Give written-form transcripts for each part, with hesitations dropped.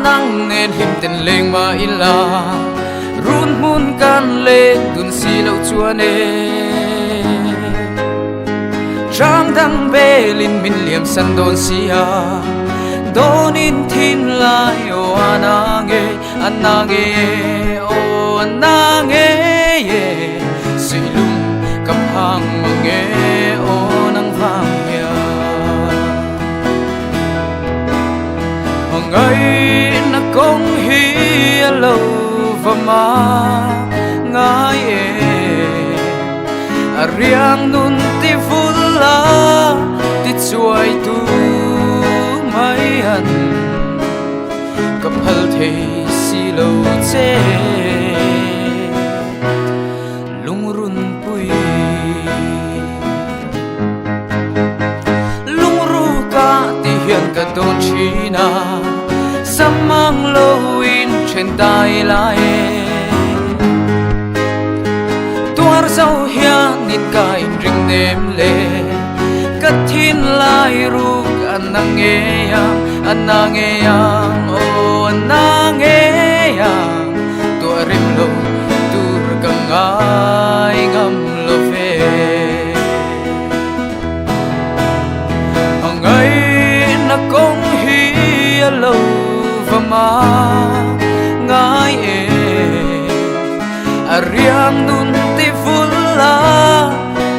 nang nen him ten leng ma ila run mun kan le dun si lo chuane Trang dang belin min liam san don sia Donin tin lai o anange o anange Sui lung kam hang mange o nang vang ya Mangai na kong hi alo va ma ngai Ariang nun ti vula ti chuai tu mai an Kapal thei si lo che lung run pui Lung ru ka ti hian ka don china Samang lo in chen tai lai Tuar zau hian nit ka in ring nem le Kat thin lai ru anange yang o anange yang Tua rim lo tur ka ngai ngam lo ve Angai na kong hi alo va ma ngai Ariang nun ti vula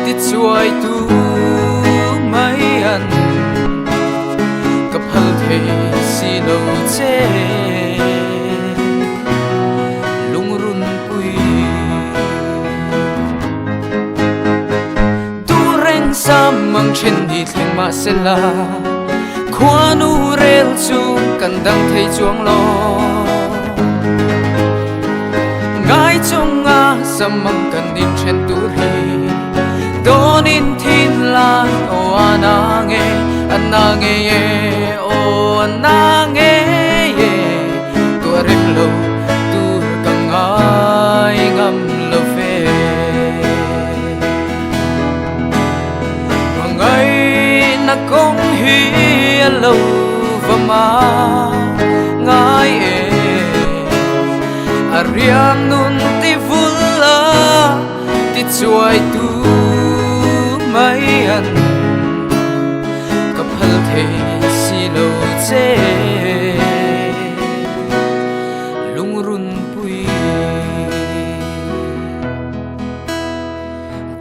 ti chuai tu mai an Kapal thei si lo che lung run pui Tu reng sam mang chen di thleng ma sela Khwanu rel chu kan dang thei chuang lo Ngai chung a samang kan din chen tu hi Donin tin lai o anange o anange Tua rim lo tur ka ngai ngam lo ve Mangai na kong hi alo va ma ngai Ariang nun ti vula ti chuai tu mai an Kapal thei si lo che lung run pui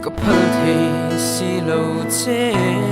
Kapal thei si lo che